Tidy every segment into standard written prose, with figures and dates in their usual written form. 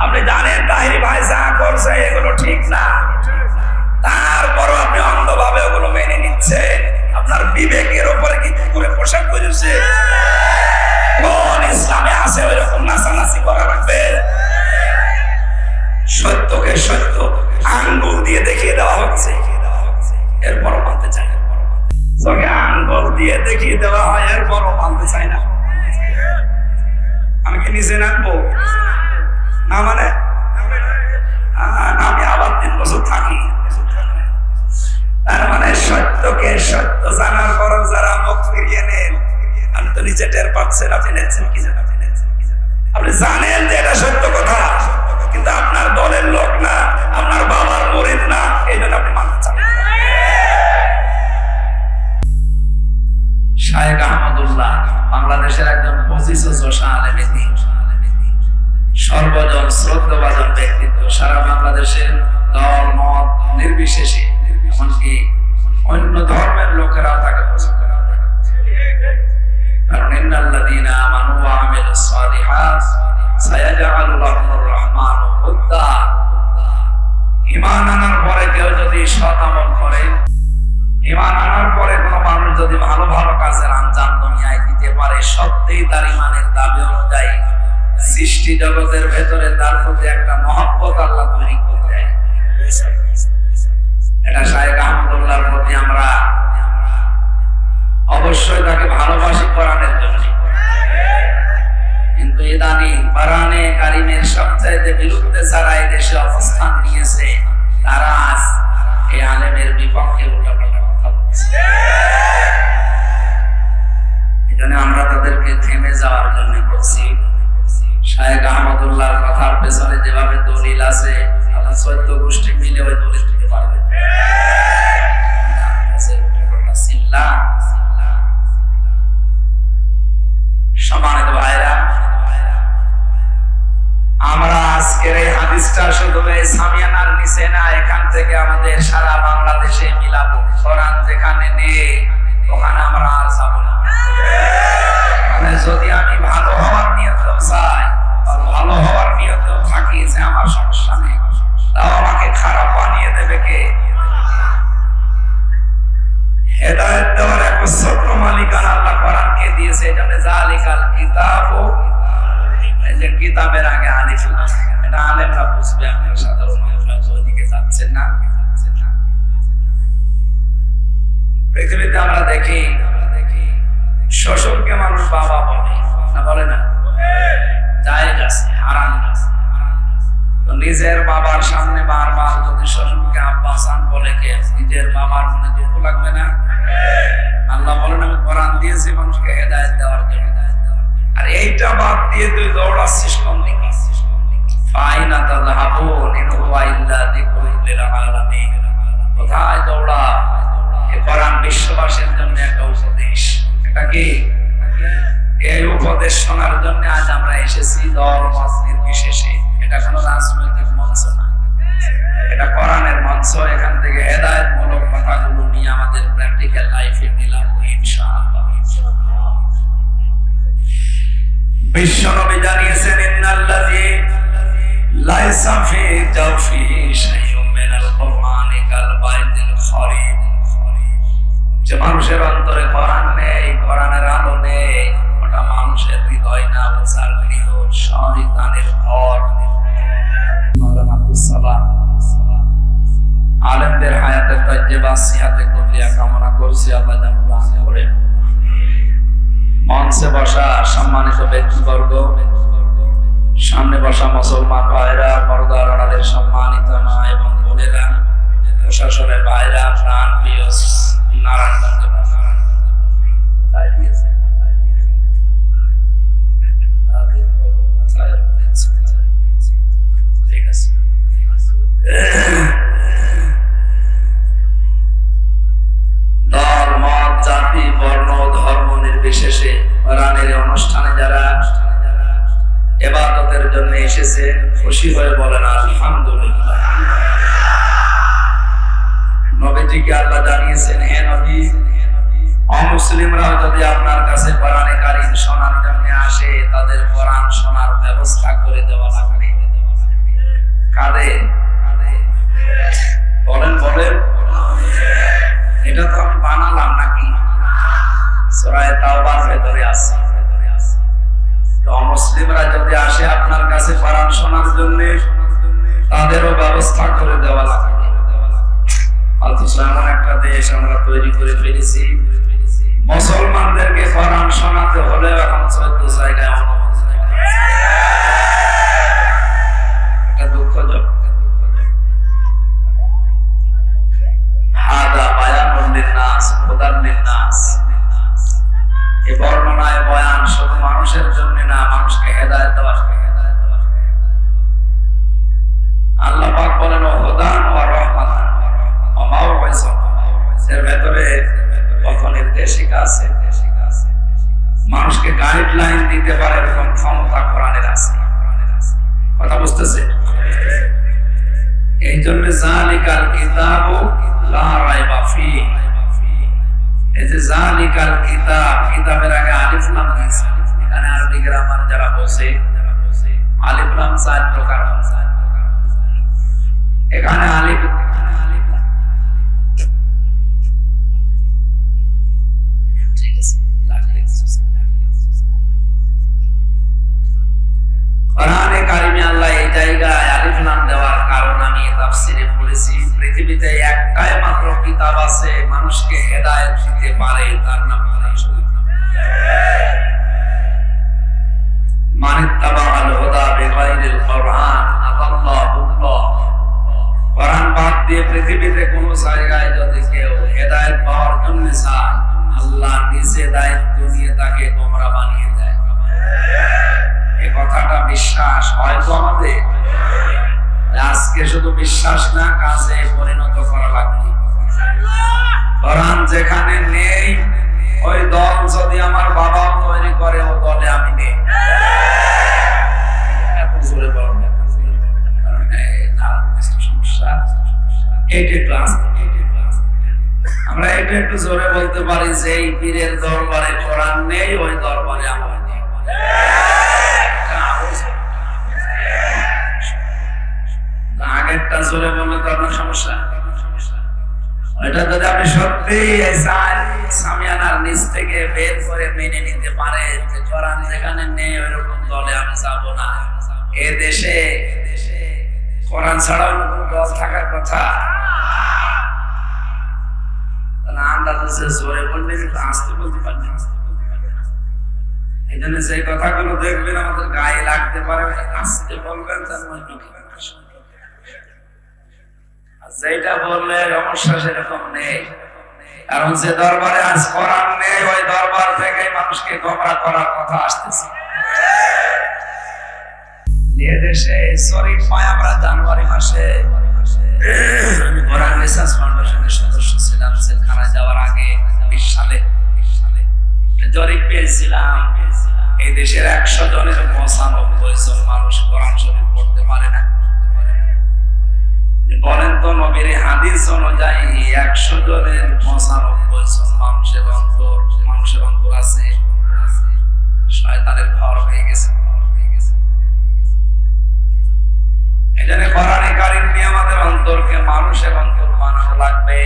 আপনি জানেন তাহিরি ভাই যা করছে এগুলো ঠিক না, তারপরও আপনি অন্ধভাবে ওগুলো মেনে নিচ্ছে। আপনার বিবেকের উপরে কি করে পোশাক বুঝেছে? কোন ইসলামে আছে ওইরকম নাচানাচি করা লাগবে? সত্যকে সত্য আঙ্গুল দিয়ে দেখিয়ে দেওয়া হচ্ছে, এরপরও মানতে চাই না। তোকে আঙ্গুল দিয়ে দেখিয়ে দেওয়া হয়, এরপরও মানতে চাই না। আমি কি নিচে নামবো না? মানে আমি আবার 3 বছর থাকি। তার মানে সত্যকে সত্য জানার পরও যারা মুখ ফিরিয়ে নেন, আপনি তো নিচে টের পাচ্ছেন। আপনি নেচ্ছেন কি জানেন? আপনি জানেন যে এটা সত্য কথা, কিন্তু আপনার দলের লোক না, আপনার বাবার মুরিদ না, এই জন্য আপনি মানতে চান। শায়েখ আহমদুল্লাহ বাংলাদেশের একজন 25 যশা আলেম, সর্বজন শ্রদ্ধাভাজন ব্যক্তিত্ব। সারা বাংলাদেশের দল মত নির্বিশেষে, এমনকি অন্য ধর্মের লোকেরাও তাকে পছন্দ করে। কারণ ইন্নাল্লাযীনা আমানু ওয়া আমিলুস সালিহাত সায়াজআলু লাহুমুর রাহমানু উদ্দা। ঈমান আনার পরে কেউ যদি সৎ আমল করে, ঈমান আনার পরে কোনো মানুষ যদি ভালো ভালো কাজের আঞ্জাম দুনিয়ায় দিতে পারে, সত্যিই তার ঈমানের দাবি অনুযায়ী সৃষ্টি জগতের ভেতরে তার প্রতি একটা মহব্বত আল্লাহ তৈরি করে দেয়। এটা শায়েখ আহমদুল্লাহর প্রতি আমরা অবশ্যই তাকে ভালোবাসি কোরআনের জন্য। কিন্তু ইদানিং কোরআনে কারিমের সবচাইতে বিরুদ্ধে যারা এই দেশে অবস্থান নিয়েছে, তারা আজ এই আলেমের বিপক্ষে উল্টাপাল্টা কথা বলছে। এজন্য আমরা তাদেরকে থেমে যাওয়ার জন্য বলছি। শায়েখ আহমদুল্লাহর কথার পেছনে যেভাবে দলিল আছে, আল্লাহ 14 গোষ্ঠী মিলে ওই দলিল দিতে পারবে। সম্মানিত ভাইরা, আমরা আজকের এই হাদিসটা শুধু এই সামিয়ানার নিচে না, এখান থেকে আমাদের সারা বাংলাদেশে মিলাবো। কোরআন যেখানে নেই ওখানে আমরা আর যাবো না। মানে যদি আমি ভালো হওয়ার নিয়তেও চাই, ভালো হওয়ার নিয়তেও থাকি যে আমার সমস্যা নেই, তাও আমাকে খারাপ বানিয়ে দেবে কে? হেদায়েত দেওয়ার একচ্ছত্র মালিকানা আল্লাহ কোরআনকে দিয়েছে। এজন্য জালিকাল কিতাবু, এই যে কিতাবের আগে আলিফ লাম, এটা আলেমরা বুঝবে। আপনারা সাধারণ মানুষ ওইদিকে যাচ্ছেন না। পৃথিবীতে আমরা দেখি শ্বশুরকে মানুষ বাবা বলে না, বলে না? জায়েজ আছে, হারাম আছে। তো নিজের বাবার সামনে বারবার যদি শ্বশুরকে আব্বা সান বলে, কে নিজের বাবার মনে দুঃখ লাগবে না? আল্লাহ বলেন আমি কোরআন দিয়েছি মানুষকে হেদায়েত দেওয়ার জন্য, আর এইটা বাদ দিয়ে তুই দৌড়াচ্ছিস কোন দিকে? ফাইনা তাযহাবুন ইন হুয়া ইল্লা যিকরুল লিল আলামিন। কোথায় দৌড়া? এই কোরআন বিশ্ববাসীর জন্য একটা উপদেশ। এটা কি? এই উপদেশ শোনার জন্য আজ আমরা এসেছি, দল মত নির্বিশেষে। এটা কোনো রাজনৈতিক মঞ্চ না, এটা কোরআনের মঞ্চ। এখান থেকে হেদায়েতমূলক কথাগুলো নিয়ে আমাদের প্র্যাকটিক্যাল লাইফে মিলাবো ইনশাআল্লাহ। বিশ্বনবী জানিয়েছেন, ইন্নাল্লাযী লাইসা ফি জাওফিহি শাইউম মিনাল কুরআনি কাল বাইতিল খরিব। যে মানুষের অন্তরে কোরআন নেই, কোরআনের আলো নেই, ওটা মানুষের হৃদয় না, ও তার গৃহ শয়তানের ঘর। মাওলানা আব্দুস সালাম আলেমদের হায়াতের তাজ্জেবা সিহাতে কুল্লিয়া কামনা করছি, আল্লাহ যেন দান করেন। মঞ্চে বসা সম্মানিত ব্যক্তিবর্গ, সামনে বসা মুসলমান ভাইরা, পর্দার আড়ালের সম্মানিত মা এবং বোনেরা, প্রশাসনের ভাইরা, প্রাণ প্রিয় নারায়ণগঞ্জ ঠিক আছে। দল মত জাতি বর্ণ ধর্ম নির্বিশেষে কোরআনের অনুষ্ঠানে যারা ইবাদতের জন্য এসেছে, খুশি হয়ে বলেন আলহামদুলিল্লাহ। নবীজিকে আল্লাহ জানিয়েছেন, হে নবী, অমুসলিমরাও যদি আপনার কাছে কোরআনে কারীম শোনার জন্য আসে, তাদের কোরআন শোনার ব্যবস্থা করে দেওয়া লাগবে। আছে। অমুসলিমরা যদি আসে আপনার কাছে কোরআন শোনার জন্য, তাদেরও ব্যবস্থা করে দেওয়া লাগবে। অথচ এমন একটা দেশ আমরা তৈরি করে ফেলেছি, মুসলমানদেরকে কোরআন শোনাতে হলে এখন 14 জায়গায় অনুমতি নেই। এটা দুঃখজনক। হাদা বায়ানুন লিন্নাস হুদান লিন্নাস। এই বর্ণনায় বয়ান শুধু মানুষের জন্য না, মানুষকে হেদায়েত দেওয়া। আল্লাহ পাক বলেন হুদান ওয়া রাহমাতান ওয়া মাউইযা। এর ভেতরে কত নির্দেশিকা আছে, মানুষকে গাইডলাইন দিতে পারে এরকম ক্ষমতা কোরআনের আছে। কথা বুঝতেছে? এই জন্য যালিকাল কিতাবু লা রাইবা ফীহি। এই যে যালিকাল কিতাব, কিতাবের আগে আলিফ লাম দিয়েছে। এখানে আরবি গ্রামার যারা বসে, আলিফ লাম 4 প্রকার। এখানে আলিফ ঠিক আছে। কোরআনে কারিমে আল্লাহ এই জায়গায় আলিফ লাম দেওয়ার কারণ আমি তাফসীরে পড়েছি, পৃথিবীতে একটাই মাত্র কিতাব আছে মানুষকে হেদায়েত দিতে পারে, তার নাম কোরআন শরীফ। মানিত্তাবাআল হুদা বিগাইরিল কোরআন আদাল্লাহুল্লাহ। কোরআন বাদ দিয়ে পৃথিবীতে কোন জায়গায় যদি কেউ হেদায়েত পাওয়ার জন্য চায়, আল্লাহ নিজে দায়িত্ব নিয়ে তাকে গোমরা বানিয়ে দেয়। এই কথাটা বিশ্বাস হয়তো আমাদের আজকে শুধু বিশ্বাস না, কাজে পরিণত করা লাগবে। কোরআন যেখানে নেই, ওই দল যদি আমার বাবা তৈরি করে, ও দলে আমি নেই। আমরা এটা একটু জোরে বলতে পারি যে এই পীরের দরবারে কোরআন নেই, ওই দরবারে আমার নেই। আগেরটা জোরে বললে তো আপনার সমস্যা। এটা যদি আপনি সত্যি সামিয়ানার নিচ থেকে বের করে মেনে নিতে পারেন যে কোরআন যেখানে নেই ওইরকম দলে আমি যাব না, এ দেশে কোরআন ছাড়াও কোন দল থাকার কথা না। আন্দাজে জোরে বললে আসতে বলতে পারবেন। এই জন্য যে কথাগুলো দেখবেন আমাদের গায়ে লাগতে পারে, আসতে বলবেন, তার মধ্যে যেটা বললে সমস্যা সেরকম নেই। কারণ যে দরবারে আজ কোরআন নেই, ওই দরবার থেকে মানুষকে গোমরা করার কথা আসতেছে। দেশে শরীফ পায় আমরা জানুয়ারি মাসে, আমি কোরআন রিসার্চ ফাউন্ডেশনের সদস্য ছিলাম। জেলখানায় যাওয়ার আগে 20 সালে জরিপ পেয়েছিলাম, এই দেশের 100 জনের 95 জন মানুষ কোরআন শরীফ পড়তে পারে না। বলেন তো নবীর হাদিস অনুযায়ী 100 জনের 95 জন মানুষের অন্তর আছে শয়তানের ঘর হয়ে গেছে। এজন্য কোরআনে কারীম নিয়ে আমাদের অন্তরকে মানুষের অন্তর বানানো লাগবে।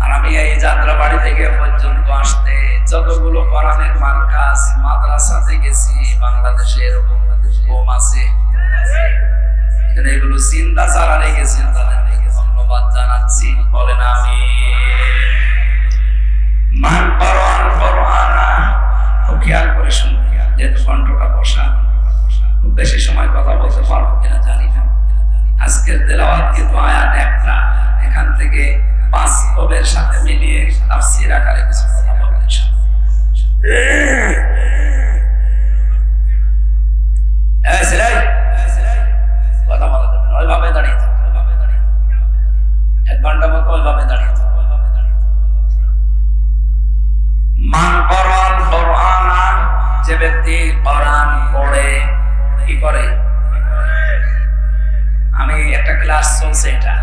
আর আমি এই যাত্রা বাড়ি থেকে পর্যন্ত আসতে যতগুলো কোরআনের মার্কাজ মাদ্রাসাতে গেছি, বাংলাদেশে এরকম কম আছে। এগুলো চিন্তা যারা রেখেছেন তাদেরকে ধন্যবাদ জানাচ্ছি। বলেন আমি মান কোরআন খুব খেয়াল করে শুনবো, যেহেতু কণ্ঠটা বসা, খুব বেশি সময় কথা বলতে পারবো কিনা জানি না। আজকের তেলাওয়াত কিন্তু আয়াত একটা, এখান থেকে বাস্তবের সাথে মিলিয়ে তাফসীর আকারে কিছু কথা বলবো ইনশাআল্লাহ। কথা বলা যাবে না, ওইভাবে দাঁড়িয়ে থাকবে, 1 ঘন্টা মতো ওইভাবে দাঁড়িয়ে থাকবে। মান কোরআন কোরআন, যে ব্যক্তি কোরআন পড়ে কি করে। আমি একটা ক্লাস চলছে, এটা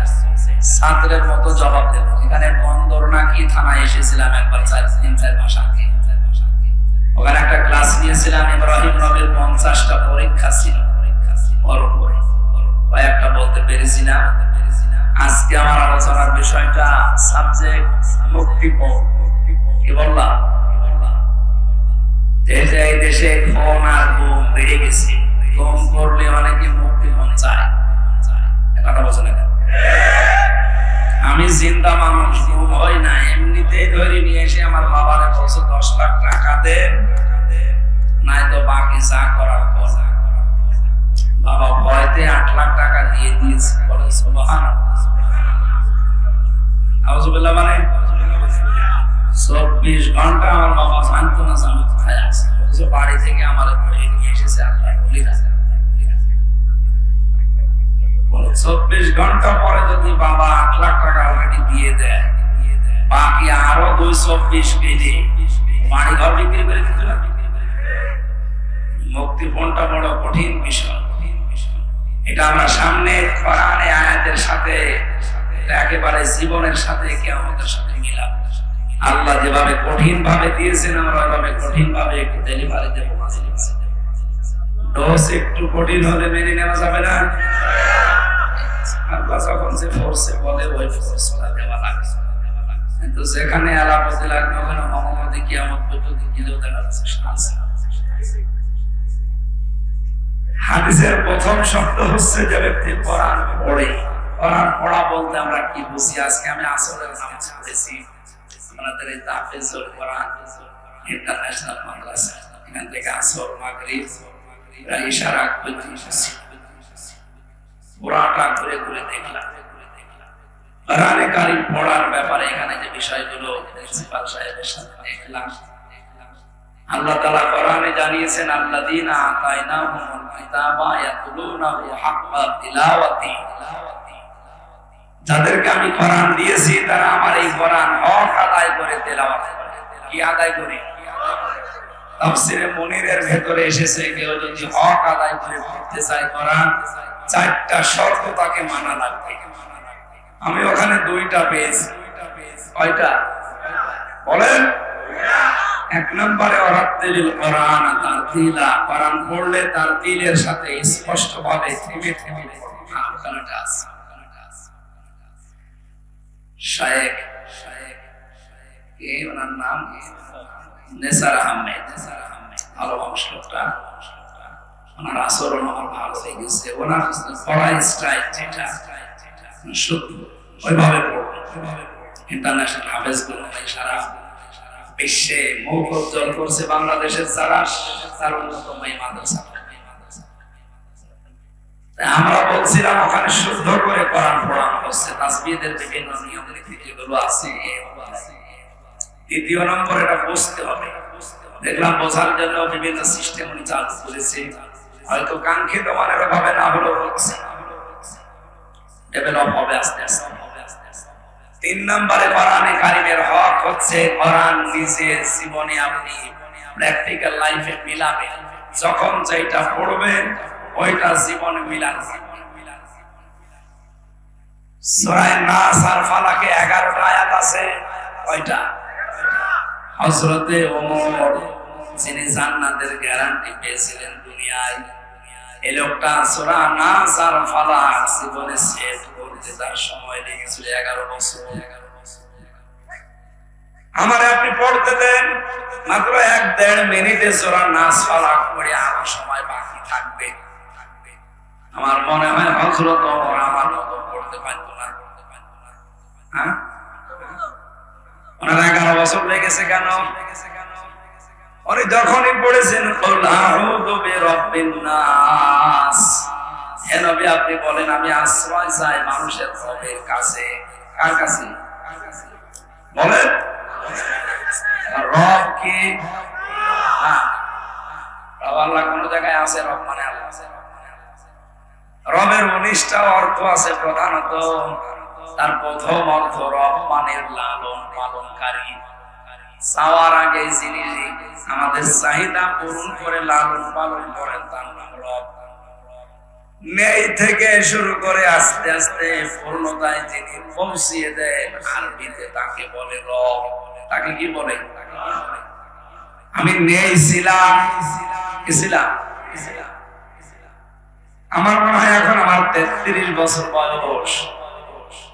ছাত্রের মতো জবাব দেব। এখানে বন্দর না কি থানায় এসেছিলাম একবার 3-4 মাস আগে। ওখানে একটা ক্লাস নিয়েছিলাম, ইব্রাহিম নবীর 50টা পরীক্ষা ছিল, ওর উপরে কয়েকটা বলতে পেরেছি না। আজকে আমার আলোচনার বিষয়টা সাবজেক্ট মুক্তিপণ। কি বললাম? এই দেশে খুন আর গুম বেড়ে গেছে। গুম করলে অনেকে মুক্তিপণ চায়, কথা বলছে না। আমি জিন্দা মানুষ, গুম হয় না, এমনিতেই ধরে নিয়ে এসে আমার বাবারে বলছে 10 লাখ টাকা দেন, নাই তো বাকি যা করার কর। বাবা ভয়তে 8 লাখ টাকা দিয়ে দিয়েছে। বলে সুবহানাল্লাহ। আউযুবিল্লাহ। মানে 24 ঘন্টা আমার বাবা জানতো না যে আমি কোথায় আছি। বাড়ি থেকে আমার ধরে নিয়ে এসেছে আল্লাহ বলিরা। 24 ঘন্টা পরে যদি বাবা 8 লাখ টাকা অলরেডি দিয়ে দেয়, বাকি আরো 224 পেলে বাড়ি ঘর বিক্রি করে দিতে না। মুক্তিপণটা বড় কঠিন বিষয়। এটা আমরা সামনে কোরআনে আয়াতের সাথে একেবারে জীবনের সাথে কিয়ামতের সাথে মিলাব। আল্লাহ যেভাবে কঠিন ভাবে দিয়েছেন আমরা ওইভাবে কঠিন ভাবে একটু ডেলিভারি দেব। ডোজ একটু কঠিন হলে মেনে নেওয়া যাবে না। আল্লাহ যখন যে ফোর্সে বলে ওই ফোর্সটা দেওয়া লাগে। কিন্তু যেখানে আলাপতি লাগবে ওখানে মহামতি কিয়ামত পর্যন্ত গিলেও দেখা যাচ্ছে। হাদিসের প্রথম শব্দ হচ্ছে যে ব্যক্তি কোরআন পড়ে। কোরআন পড়া বলতে আমরা কি বুঝি? আজকে আমি আসরের নামাজ পড়েছি আমাদের এই তাহফিজুল কোরআন ইন্টারন্যাশনাল মাদ্রাসা, এখান থেকে আসর মাগরিব ইশারা পুরাটা ঘুরে ঘুরে দেখলাম। কোরআনে কারীম পড়ার ব্যাপারে এখানে যে বিষয়গুলো প্রিন্সিপাল সাহেবের সাথে দেখলাম, আল্লাহ তাআলা কোরআনে জানিয়েছেন আল্লাযীনা আতাইনাহুমুল কিতাবা ইয়াতলুনাহু হাক্কা তিলাওয়াতি। যাদেরকে আমি কোরআন দিয়েছি তারা আমার এই কোরআন হক আদায় করে তেলাওয়াত করে। কি আদায় করে? তাফসীরে মুনিরের ভেতরে এসেছে কেউ যদি হক আদায় করে পড়তে চায় কোরআন, 4টা শর্ত তাকে মানা লাগবে। আমি ওখানে 2টা পেয়েছি। কয়টা বলেন? 1 নম্বরে ওয়ারাত্তিলিল কোরআন তারতিলা। কোরআন পড়লে তার তিলের সাথে স্পষ্টভাবে থেমে থেমে পড়া। ওখানেটা আছে। শায়েখ কে ওনার নাম নেসার আহমেদ। ভালো মানুষটা, ওনার আচরণ আমার ভালো লেগেছে। ওনার পড়ার স্টাইল যেটা শুধু ওইভাবে পড়বে। ইন্টারন্যাশনাল হাফেজ গুলো সারা বিশ্বে মুখ উজ্জ্বল করছে। বাংলাদেশের যারা তার অন্যতম এই মাদ্রাসা। আমরা বলছিলাম ওখানে শুদ্ধ করে কোরআন পড়ানো হচ্ছে, তাসবিহের বিভিন্ন নিয়ম নীতি যেগুলো আছে। 2 নম্বর এটা বুঝতে হবে। দেখলাম বোঝার জন্য বিভিন্ন সিস্টেম উনি চালু করেছে। হয়তো কাঙ্ক্ষিত মানের ভাবে না হলেও হচ্ছে, ডেভেলপ হবে আস্তে আস্তে। 3 নম্বরে কোরআনে কারীমের হক হচ্ছে কোরআন নিজের জীবনে আপনি প্র্যাকটিক্যাল লাইফে মিলাবেন। যখন যেটা পড়বেন ওইটা জীবনে মিলাবেন। সূরা নাস আর ফালাকে 11টা আয়াত আছে। কয়টা? হযরতে ওমর যিনি জান্নাতের গ্যারান্টি পেয়েছিলেন দুনিয়ায়, এই লোকটা সূরা নাস আর ফালাক জীবনে সেট করতে তার সময় লেগেছিল 11 বছর। আমারে আপনি পড়তে দেন মাত্র 1-1.5 মিনিটে সূরা নাস ফালাক পড়ে আরো সময় বাকি থাকবে। আমার মনে হয় হযরত ওমর আমার মতো পড়তে পারতো না। হ্যাঁ, ওনার 11 বছর লেগেছে কেন? উনি যখনই পড়েছেন কুল আউযু বিরাব্বিন নাস, হে নবী আপনি বলেন আমি আশ্রয় চাই মানুষের রবের কাছে। কার কাছে? বলেন রব কি? হ্যাঁ, রব আল্লাহ। কোন জায়গায় আছে রব মানে আল্লাহ। রবের 19টা অর্থ আছে। প্রধানত তার প্রথম অর্থ রব মানে লালন পালনকারী। চাওয়ার আগে যিনি আমাদের চাহিদা পূরণ করে লালন পালন করেন তার নাম রব। নেই থেকে শুরু করে আস্তে আস্তে পূর্ণতায় যিনি পৌঁছিয়ে দেন আরবিতে তাকে বলে রব। তাকে কি বলে? আমি নেই ছিলাম, আমার মনে হয় এখন আমার 33 বছর বয়স।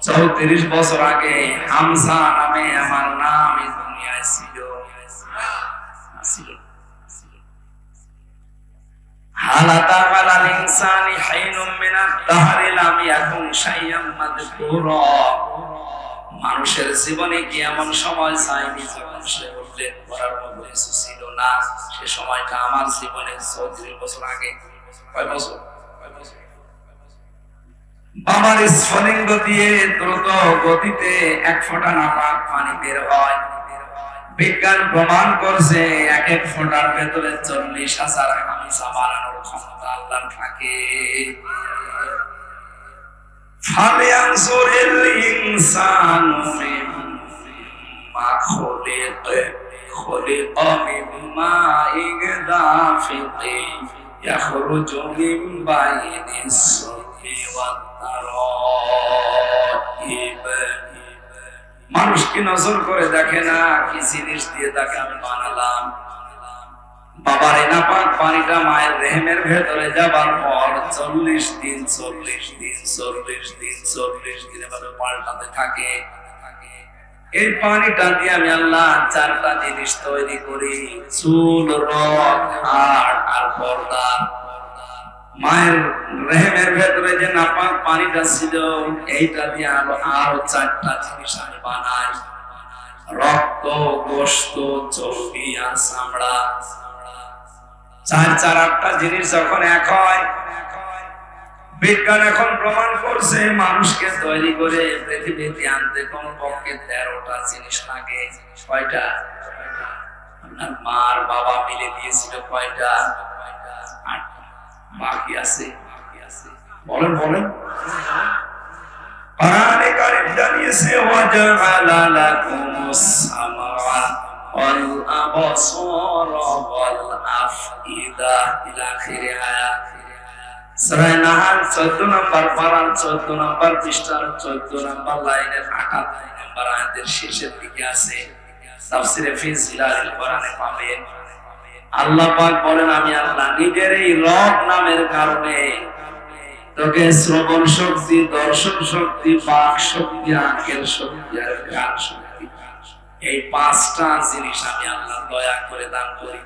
34 বছর আগে হামজা নামে আমার নাম এই দুনিয়ায় ছিল। হালাতা আলাল ইনসানি হাইনুম মিনাদ দাহরি লাম ইয়াকুন শাইয়াম মাযকুরা। মানুষের জীবনে কি এমন সময় যায়নি যখন সে উল্লেখ করার মতো কিছু ছিল না? সে সময়টা আমার জীবনে 34 বছর আগে। কয় বছর? বাবার স্ফলিঙ্গ দিয়ে দ্রুত গতিতে এক ফোঁটা নাপাক পানি বের হয়। বিজ্ঞান প্রমাণ করছে এক এক ফোঁটার ভেতরে 40,000 হামসা বানানোর ক্ষমতা আল্লাহর থাকে। ফালিয়ানজুরিল ইনসানু মিম্মা খুলিকা মিন মাইন দাফিকিন ইয়াখরুজু মিন বাইনিস সুলবি ওয়াত তারাইব। মানুষ কি নজর করে দেখে না কি জিনিস দিয়ে তাকে আমি বানালাম? বাবার এই নাপাক পানিটা মায়ের রেহেমের ভেতরে যাবার পর 40 দিন এভাবে পাল্টাতে থাকে। এই পানিটা দিয়ে আমি আল্লাহ 4টা জিনিস তৈরি করি, চুল, রগ, হাড় আর পর্দা। মায়ের রেহেমের ভেতরে যে নাপাক পানিটা ছিল এইটা দিয়ে আরো 4টা জিনিস আমি বানাই, রক্ত, গোশত, চর্বি আর চামড়া। 8টা জিনিস যখন এক হয়, বিজ্ঞান এখন প্রমাণ করছে মানুষকে তৈরি করে পৃথিবীতে আনতে কমপক্ষে 13টা জিনিস লাগে। কয়টা? আপনার মার বাবা মিলে দিয়েছিল কয়টা? 8টা। বাকি আছে, বলেন বলেন। কোরআনে কারীম জানিয়েছে ওয়াজআলা লাকুমুস সামআ ওয়াল আবসারা ওয়াল আফইদা ইলা আখিরি আয়াত। সূরা নাহাল 14 নম্বর পারা 14 নম্বর পৃষ্ঠার 14 নম্বর লাইনের 78 নম্বর আয়াতের শেষের দিকে আছে। তাফসীরে ফি জিলালিল কোরআনে পাবেন। আল্লাহ পাক বলেন আমি আল্লাহ নিজের এই রব নামের কারণে তোকে শ্রবণ শক্তি, দর্শন শক্তি, বাক শক্তি, আঁকেল শক্তি আর ঘ্রাণ শক্তি, এই 5টা জিনিস আমি আল্লাহ দয়া করে দান করি।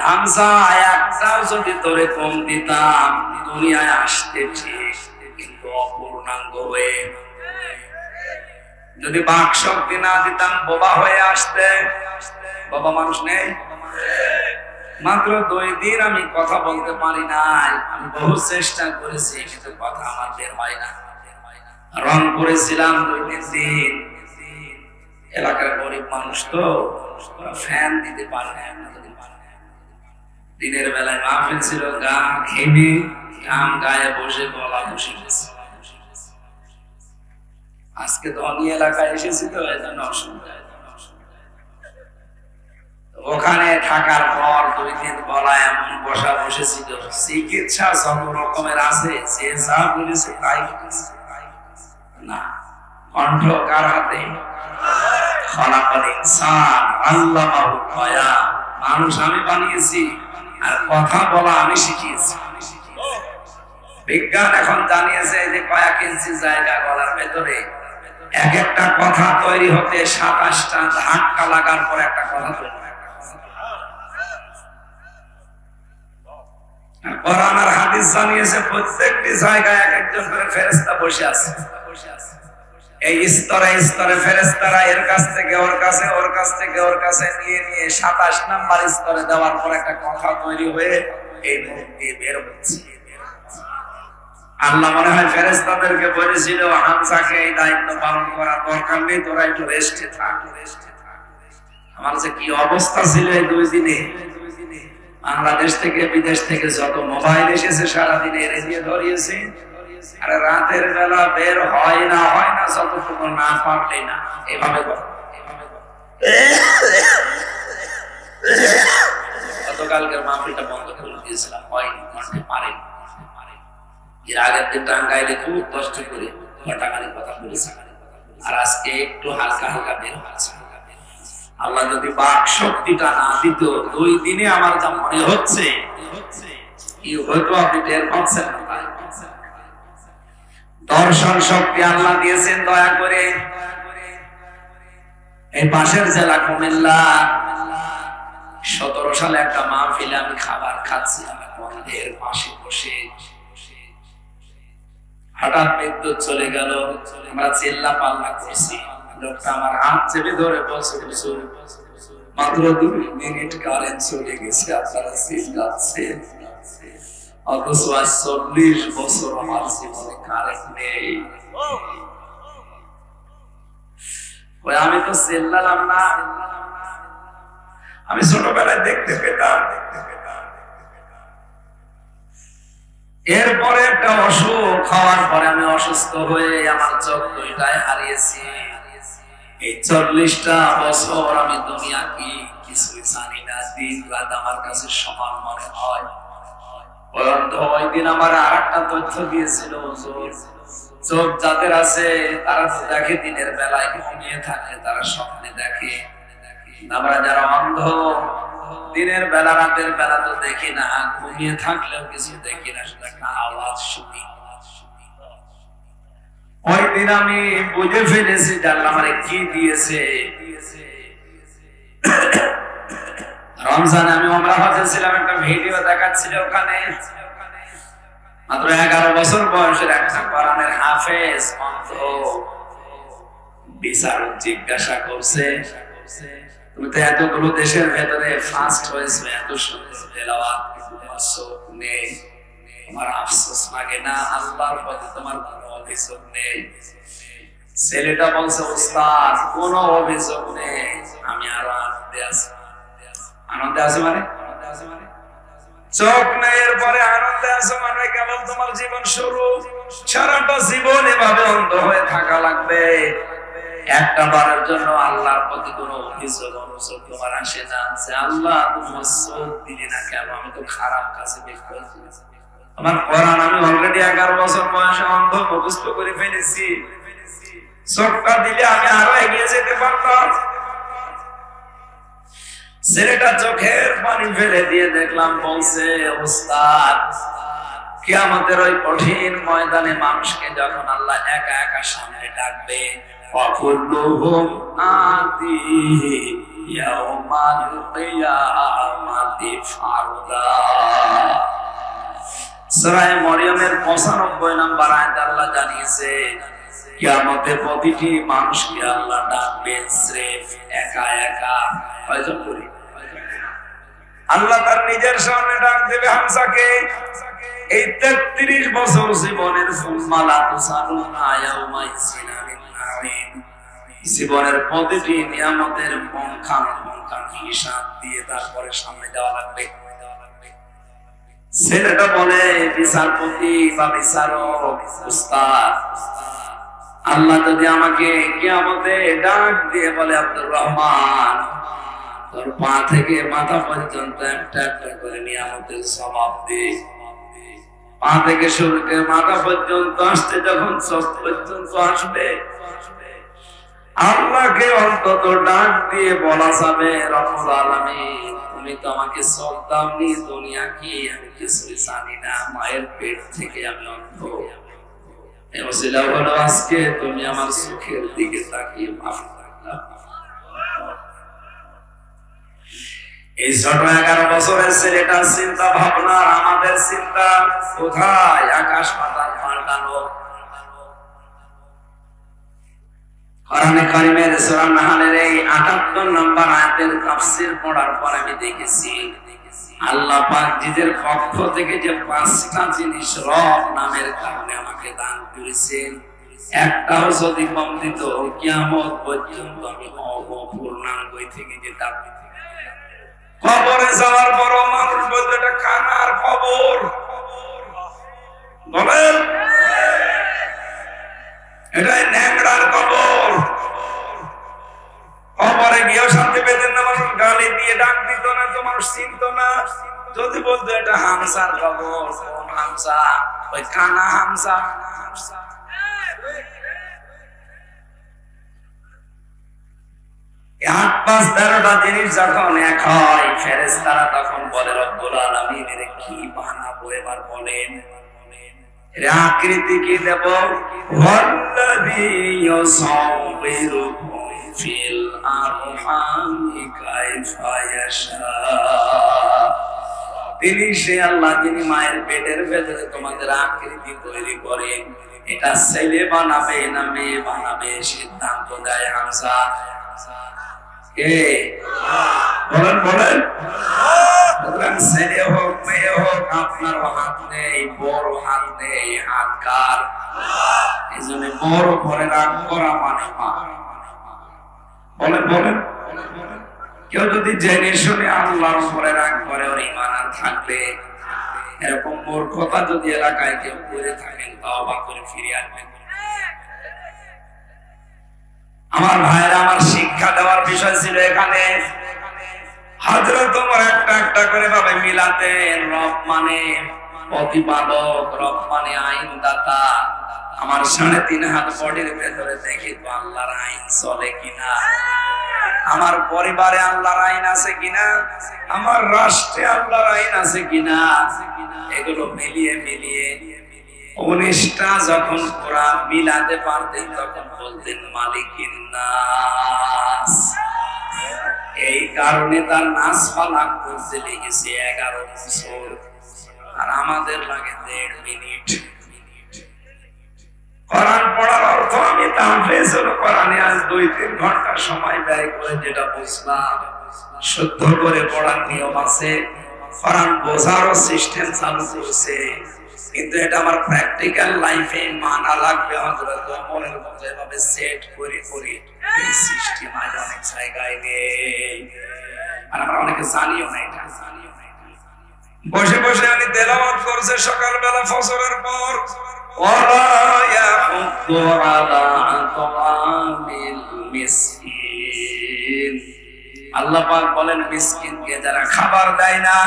হামজা একটাও যদি তোরে কম দিতাম দুনিয়ায় আসতে ঠিক, কিন্তু অপূর্ণাঙ্গ হয়ে। যদি বাক শক্তি না দিতাম বোবা হয়ে আসতে। বাবা মানুষ নেই, মাত্র 2 দিন আমি কথা বলতে পারি নাই। আমি বহু চেষ্টা করেছি কিন্তু কথা আমার বের হয় না। রং করেছিলাম 2-3 দিন। এলাকার গরিব মানুষ তো ফ্যান দিতে পারে না। দিনের বেলায় মাহফিল ছিল, গা ঘেমে ঘাম গায়ে বসে গলা বসে গেছে। আজকে ধনী এলাকায় এসেছি তো এই জন্য অসুবিধা। ওখানে থাকার পর 2 দিন গলায় এমন বসা বসেছিল, চিকিৎসা সব রকমের আছে, সে যা বলেছে তাই না। কণ্ঠ কার হাতে? খালাকাল ইনসান আল্লামাহুল বায়ান। মানুষ আমি বানিয়েছি আর কথা বলা আমি শিখিয়েছি। বিজ্ঞান এখন জানিয়েছে যে কয়েক ইঞ্চি জায়গা গলার ভেতরে এক একটা কথা তৈরি হতে 27টা ধাক্কা লাগার পর একটা কথা তৈরি। কোরআন আর হাদিস জানিয়েছে প্রত্যেকটি জায়গায় এক একজন করে ফেরেশতা বসে আছে। এই স্তরে স্তরে ফেরেশতারা এর কাছ থেকে ওর কাছে, ওর কাছ থেকে ওর কাছে নিয়ে 27 নাম্বার স্তরে দেওয়ার পর একটা কথা তৈরি হয়ে এই মুখ দিয়ে বের হচ্ছে। আল্লাহ মনে হয় ফেরেশতাদেরকে বলেছিল হামজাকে এই দায়িত্ব পালন করার দরকার নেই, তোরা একটু রেস্টে থাক। আমার যে কি অবস্থা ছিল এই 2 দিনে। বাংলাদেশ থেকে বিদেশ থেকে যত মোবাইল এসেছে সারাদিন এর দিয়ে ধরিয়েছে। আর রাতের বেলা বের হয় না যতটুকু না পারলে না এভাবে গতকালকের মাহফিলটা বন্ধ করে দিয়েছিলাম, হয়নি, কণ্ঠে পারেনি। এর আগের দিন টাঙ্গাইলে খুব কষ্ট করে ঘটাকারীর কথা বলেছি, আর আজকে একটু হালকা হালকা বের হচ্ছে। আল্লাহ যদি বাক শক্তিটা না দিত 2 দিনে আমার যা মনে হচ্ছে কি হয়তো আপনি টের পাচ্ছেন না। দর্শন শক্তি আল্লাহ দিয়েছেন দয়া করে। এই পাশের জেলা কুমিল্লা 17 সালে একটা মাহফিলে আমি খাবার খাচ্ছি, আমি বন্ধের পাশে বসে, হঠাৎ বিদ্যুৎ চলে গেল। আমরা চিল্লা পাল্লা করছি, লোকটা আমার হাত চেপে ধরে বলছে, মাত্র 2 মিনিট কারেন্ট চলে গেছে, আপনারা চিল্লাচ্ছেন, অথচ আজ 40 বছর আমার জীবনে কারেন্ট নেই। আমি তো চিল্লালাম না, আমি ছোটবেলায় দেখতে পেতাম। এরপরে একটা অসুখ হওয়ার পরে আমি অসুস্থ হয়ে আমার চোখ 2টায় হারিয়েছি। এই 40টা বছর আমি দুনিয়া কি কিছুই জানি না, দিন রাত আমার কাছে সমান মনে হয়। ওই দিন আমার আর একটা তথ্য দিয়েছিল, চোখ যাদের আছে তারা তো দেখে দিনের বেলায়, ঘুমিয়ে থাকে তারা স্বপ্নে দেখে। আমরা যারা অন্ধ, দিনের বেলা রাতের বেলা তো দেখি না, ঘুমিয়ে থাকলেও কিছু দেখি না, শুধু একটা আওয়াজ শুনি। ওই দিন আমি বুঝে ফেলেছি জানলাম আমারে কি দিয়েছে। রমজানে আমি ওমরা হজে ছিলাম, একটা ভিডিও দেখাচ্ছিল, ওখানে মাত্র 11 বছর বয়সের একটা কোরআনের হাফেজ অন্ধ বিচারক জিজ্ঞাসা করছে, তুমি তো এতগুলো দেশের ভেতরে ফার্স্ট হয়েছে, এত সুন্দর তেলাওয়াত, চোখ নেই, তোমার আফসোস লাগে না? আল্লাহর পথে তোমার কোনো অভিযোগ নেই? ছেলেটা বলছে, ওস্তাদ কোনো অভিযোগ নেই, আমি আরো আনন্দে আছি। আনন্দে আছে মানে চোখ নেই, এরপরে আনন্দে আছে মানে কেবল তোমার জীবন শুরু। সারাটা জীবন এভাবে অন্ধ হয়ে থাকা লাগবে, একটা বারের জন্য আল্লাহর প্রতি কোনো অভিযোগ অনুযোগ তোমার আসে না যে আল্লাহ তোমার চোখ দিলি না কেন, আমি তো খারাপ কাজে বের করেছি। আমার কোরআন আমি অলরেডি 11 বছর বয়সে অন্ধ মুখস্থ করে ফেলেছি, চোখটা দিলে আমি আরো এগিয়ে যেতে পারতাম। ছেলেটা চোখের পানি ফেলে দিয়ে দেখলাম বলছে, ওস্তাদ কিয়ামতের ওই কঠিন ময়দানে মানুষকে যখন আল্লাহ একা একা সামনে ডাকবে, وكلهم آتيه يوم القيامة فردا। সূরা মরিয়মের 95 নম্বর আয়াতে আল্লাহ জানিয়েছে, কিয়ামতে প্রতিটি মানুষকে আল্লাহ ডাকবে স্রেফ একা একা। কয়জন করে আল্লাহ তার নিজের সামনে ডাক দেবে হামজাকে। এই 33 বছর জীবনের সুম্মালা তুসালুনা ইয়াউমা ইসিনা জীবনের প্রতিটি নিয়ামতের পুঙ্খানুপুঙ্খান হিসাব দিয়ে তারপরে সামনে যাওয়া লাগবে। ছেলেটা বলে, বিচারপতি বা বিচারক, উস্তাদ, আল্লাহ যদি আমাকে কিয়ামতে ডাক দিয়ে বলে, আব্দুর রহমান তোর পা থেকে মাথা পর্যন্ত একটা একটা করে নিয়ামতের সওয়াব দে, পা থেকে শুরু করে মাথা পর্যন্ত আসতে যখন চোখ পর্যন্ত আসবে, আল্লাহকে অন্তত ডাক দিয়ে বলা যাবে, রব্বুল আলামিন তুমি তো আমাকে সব দাওনি, দুনিয়া কি আমি কিছুই জানি না, মায়ের পেট থেকে আমি অন্ধ, আজকে তুমি আমার সুখের দিকে তাকিয়ে মাফ করলা। এই ছোট 11 বছরের ছেলেটার চিন্তা ভাবনা আমাদের চিন্তা কোথায়? আকাশ পাতাল পাল্টানো। কোরআনে কারিমের সূরা নাহলের এই 78 নম্বর আয়াতের তাফসীর পড়ার পর আমি দেখেছি আল্লাহ পাক নিজের পক্ষ থেকে যে 5টা জিনিস রব নামের কারণে আমাকে দান করেছেন, একটাও যদি কম দিত কিয়ামত পর্যন্ত আমি অপূর্ণাঙ্গই থেকে যেতাম। কবরে যাওয়ার পর মানুষ বলতে এটা খানার কবর, বলেন এটাই ন্যাংরার কবর। কবরে গিয়েও শান্তি পেতেন না, মানুষ গালি দিয়ে ডাক দিত না, তো মানুষ চিনত না। যদি বলতো এটা হামসার কবর, কোন হামসা? ওই কানা হামসা। 8-5-13টা জিনিস যখন এক হয়, ফেরেশতারা তখন বলে, রব্বুল আলামিন এর কি বানাবো এবার বলেন, এর আকৃতি কি দেব? ওয়াল্লাযী ইউসাউবিরুকুম ফিল আরহামি কাইফা ইয়াশা। তিনি সে আল্লাহ যিনি মায়ের পেটের ভেতরে তোমাদের আকৃতি তৈরি করেন, এটা ছেলে বানাবে না মেয়ে বানাবে সিদ্ধান্ত দেয় হামজা। কে বলেন বলেন? ছেলে হোক মেয়ে হোক আপনার হাত নেই, বড় হাত নেই, হাত কার? এই জন্য বড় করে রাগ করা মানে মা। বলেন বলেন? কেউ যদি জেনে শুনে আল্লাহর উপরে রাগ করে ওর ঈমান আর থাকলে, এরকম মূর্খতা যদি এলাকায় কেউ করে থাকেন তওবা করে ফিরে আসবেন। আমার ভাইরা, আমার শিক্ষা দেওয়ার বিষয় ছিল এখানে। হযরত ওমর একটা একটা করে ভাবে মিলাতেন। রব মানে প্রতিপালক, রব মানে আইনদাতা। আমার 3.5 হাত বডির ভেতরে দেখি তো আল্লাহর আইন চলে কিনা, আমার পরিবারে আল্লাহর আইন আছে কিনা, আমার রাষ্ট্রে আল্লাহর আইন আছে কিনা, এগুলো মিলিয়ে মিলিয়ে 19টা যখন কোরআন মিলাতে পারতেন তখন বলতেন মালিকিন নাস। এই কারণে তার নাস পালন করতে লেগেছে 11 বছর, আর আমাদের লাগে 1.5 মিনিট। কোরআন পড়ার অর্থ আমি তাহফিজুল কোরআনে আজ 2-3 ঘন্টা সময় ব্যয় করে যেটা বুঝলাম, শুদ্ধ করে পড়ার নিয়ম আছে, কোরআন বোঝারও সিস্টেম চালু করছে, কিন্তু এটা আমার প্র্যাকটিক্যাল লাইফে মানা লাগবে। হযরত ওমরের মতো এভাবে সেট করে করে এই সিস্টেম আজ অনেক জায়গায় নেই, আর আমরা অনেকে জানিও না এটা। বসে বসে আমি তেলাওয়াত করছে সকালবেলা ফজরের পর, ওয়ালা ইয়াহুদ্দু আলা তাআমিল মিসকিন। আল্লাহ পাক বলেন মিসকিনকে যারা খাবার দেয় না,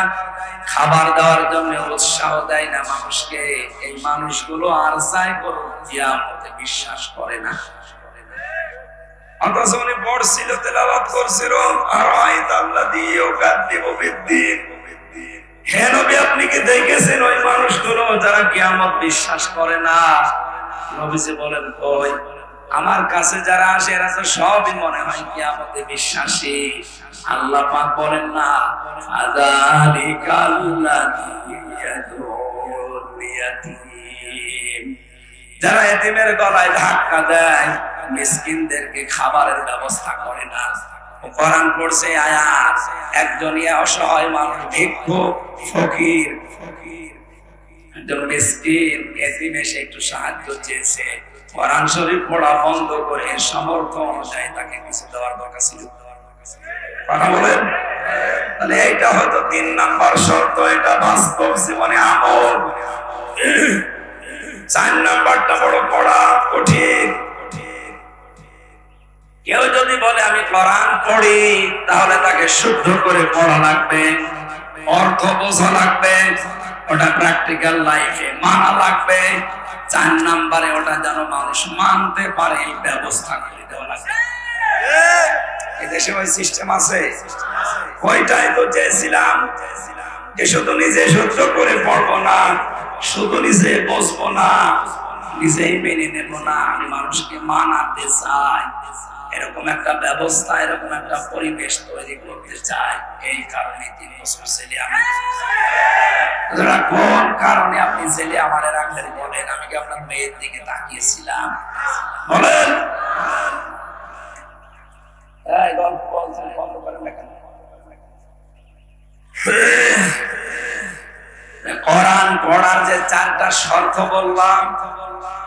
খাবার দেওয়ার জন্য উৎসাহ দেয় না মানুষকে, এই মানুষগুলো আর চাই করো কিয়ামতে বিশ্বাস করে না। অথচ উনি পড়ছিল, তেলাওয়াত করছিল, আর আয়াতাল্লাযী ইউকাদ্দিবু বিদ্দীন। হে নবী, আপনি কি দেখেছেন ওই মানুষগুলো যারা কিয়ামত বিশ্বাস করে না? নবীজি বলেন কই, আমার কাছে যারা আসে এরা তো সবই মনে হয় কিয়ামতে বিশ্বাসী। আল্লাহ পাক বলেন না ফাযালিকাল্লাযী ইয়াদউল ইয়াতীম, যারা এতিমের গলায় ধাক্কা দেয়, মিসকিনদেরকে খাবারের ব্যবস্থা করে না। কোরআন পড়ছে আয়াত, একজন অসহায় মানুষ, ভিক্ষুক, ফকির, একজন মিসকিন, এতিম এসে একটু সাহায্য চেয়েছে, কোরআন শরীফ পড়া বন্ধ করে সামর্থ্য অনুযায়ী তাকে কিছু দেওয়ার দরকার ছিল। কথা বলেন? তাহলে এইটা হয়তো 3 নাম্বার শর্ত, এটা বাস্তব জীবনে আমল। 4 নাম্বারটা বড় পড়া কঠিন। কেউ যদি বলে আমি কোরআন পড়ি, তাহলে তাকে শুদ্ধ করে পড়া লাগবে, অর্থ বোঝা লাগবে, ওটা প্র্যাকটিক্যাল লাইফে মানা লাগবে। 4 নাম্বারে ওটা যেন মানুষ মানতে পারে এই ব্যবস্থা করে দেওয়া লাগবে। এদেশে ওই সিস্টেম আছে, ওইটাই তো চেয়েছিলাম যে শুধু নিজে শুদ্ধ করে পড়বো না, শুধু নিজে বসবো না, নিজেই মেনে নেব না, আমি মানুষকে মানাতে চাই। এরকম একটা ব্যবস্থা, এরকম একটা পরিবেশ তৈরি করতে চাই। এই কারণে 3 বছর ছেলে আমি। কোন কারণে আপনি ছেলে আমারে রাখলেন বলেন? আমি কি আপনার মেয়ের দিকে তাকিয়েছিলাম? বলেন। এই গল্প বলছেন বন্ধ করেন না কেন? কোরআন পড়ার যে 4টা শর্ত বললাম,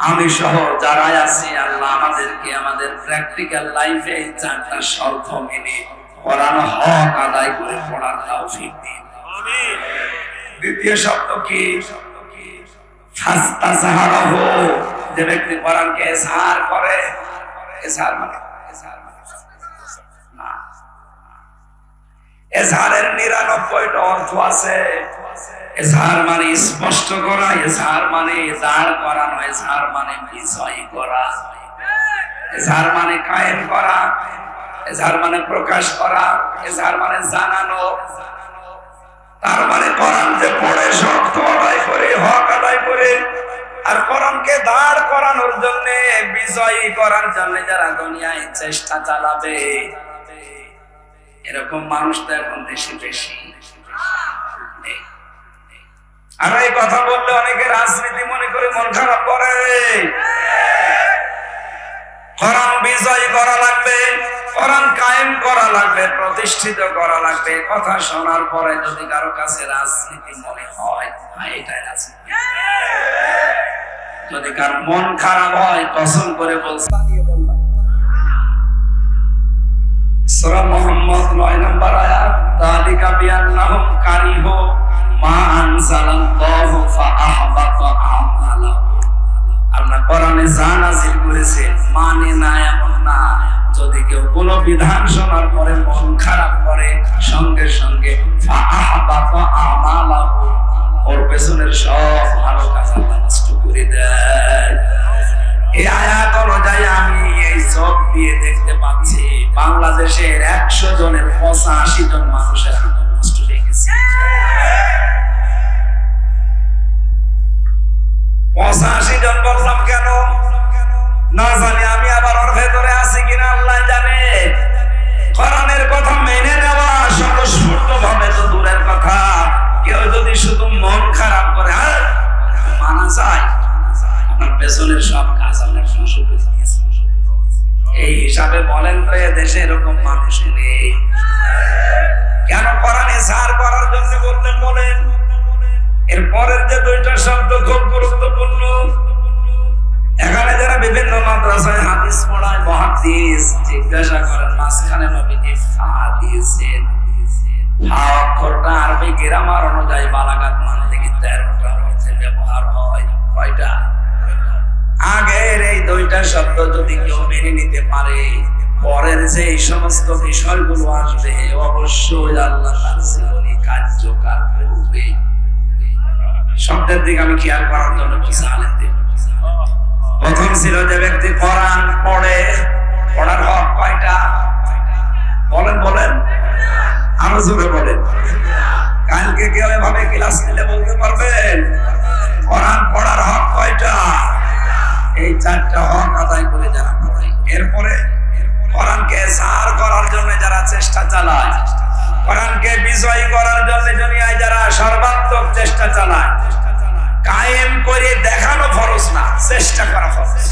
আমি সহ যারাই আছি, আল্লাহ আমাদেরকে আমাদের প্র্যাকটিক্যাল লাইফে এই 4টা শর্ত মেনে কোরআন হক আদায় করে পড়ার তৌফিক দিন। আমিন। দ্বিতীয় শর্ত কি? ফাস্তাযহারাহু, যে ব্যক্তি কোরআনকে ইজহার করে, ইজহার মানে না, ইজহারের 99টা অর্থ আছে। ইজহার মানে স্পষ্ট করা, ইজহার মানে দাঁড় করানো, ইজহার মানে বিজয় করা, ইজহার মানে কায়েম করা, ইজহার মানে প্রকাশ করা, ইজহার মানে জানানো। তার মানে কোরআন যে পড়ে শর্ত আদায় করে, হক আদায় করে, আর কোরআনকে দাঁড় করানোর জন্য, বিজয়ী করার জন্য যারা দুনিয়ায় চেষ্টা চালাবে, এরকম মানুষ তো এখন দেশে বেশি। আর এই কথা বললে অনেকে রাজনীতি মনে করে মন খারাপ করে। কোরআন বিজয়ী করা লাগবে, কোরআন কায়েম করা লাগবে, প্রতিষ্ঠিত করা লাগবে। কথা শোনার পরে যদি কারো কাছে রাজনীতি মনে হয়, এটাই রাজনীতি। যদি কার মন খারাপ হয়, কসম করে বলছে সূরা মুহাম্মদ 9 নম্বর আয়াত, যালিকা বিআন্নাহুম কারিহু মা আনজালাল্লাহু ফাআহবাতা আমালাহুম। আল্লাহ কোরআনে যা নাযিল করেছে মানে না এমন না। যদি কেউ কোনো বিধান শোনার পরে মন খারাপ করে, সঙ্গে সঙ্গে ফাআহবাতা আমালাহুম, ওর পেছনের সব ভালো কাজ আল্লাহ নষ্ট করে দেয়। এই আয়াত অনুযায়ী আমি এই চোখ দিয়ে দেখতে পাচ্ছি বাংলাদেশের 100 জনের 85 জন মানুষের আমল নষ্ট হয়ে গেছে। 85 জন বললাম কেন না জানি, আমি আবার ওর ভেতরে আছি কিনা আল্লাহ জানে। কোরআনের কথা মেনে নেওয়া স্বতঃস্ফূর্তভাবে তো দূরের কথা, কেউ যদি শুধু মন খারাপ করে মানা যায়, আপনার পেছনের সব কাজ আপনার ধ্বংস করে দিয়েছে। এই হিসাবে বলেন তো দেশে এরকম মানুষ নেই কেন? কোরআনে সার করার জন্য বললেন বলেন। এর পরের যে 2টা শব্দ খুব গুরুত্বপূর্ণ। এখানে যারা বিভিন্ন মাদ্রাসায় হাদিস পড়ায়, মুহাদ্দিস জিজ্ঞাসা করেন মাঝখানে নবীজি ফা দিয়েছেন। ফা অক্ষরটা আরবি গ্রামার অনুযায়ী বালাগাত মান থেকে 13টা অর্থে ব্যবহার হয়। কয়টা? আগের এই 2টা শব্দ যদি কেউ মেনে নিতে পারে, পরের যে এই সমস্ত বিষয়গুলো আসবে অবশ্যই আল্লাহ তার জীবনে কার্যকর করবে। শব্দের দিকে আমি খেয়াল করার জন্য কিছু আলেম দেব। প্রথম ছিল যে ব্যক্তি কোরআন পড়ে, পড়ার হক কয়টা? বলেন বলেন, আরো জোরে বলেন। কালকে কেউ এভাবে ক্লাস নিলে বলতে পারবেন কোরআন পড়ার হক কয়টা? এই 4টা হক আদায় করে যারা পড়ে, এরপরে কোরআনকে সার করার জন্য যারা চেষ্টা চালায়, কোরআনকে বিজয়ী করার জন্য দুনিয়ায় যারা সর্বাত্মক চেষ্টা চালায়, কায়েম করে দেখানো ফরজ না, চেষ্টা করা ফরজ।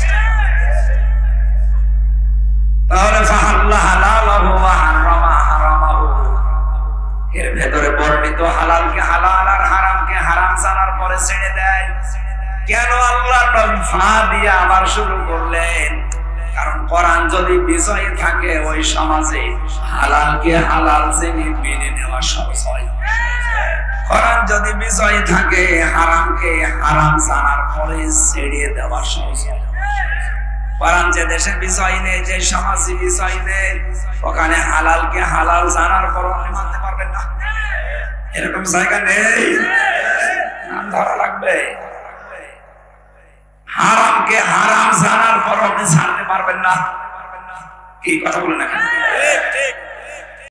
তাহলে ফাহাল্লা হালালাহু ওয়া হারামা হারামাহু, এর ভেতরে বর্ণিত হালালকে হালাল আর হারামকে হারাম জানার পরে ছেড়ে দেয়। কেন আল্লাহ ফা দিয়ে আবার শুরু করলেন? কারণ কোরআন যদি বিজয়ী থাকে ওই সমাজে হালালকে হালাল জেনে মেনে নেওয়া সহজ হয়। কোরআন যদি বিজয়ী থাকে হারামকে হারাম জানার পরে ছেড়ে দেওয়া সহজ হয়। কোরআন যে দেশে বিজয়ী নেই, যে সমাজে বিজয়ী নেই, ওখানে হালালকে হালাল জানার পর আপনি মানতে পারবেন না। এরকম জায়গা নেই, ধরা লাগবে। হারামকে হারাম জানার পর আপনি ছাড়তে পারবেন না। কি কথা বলেন না?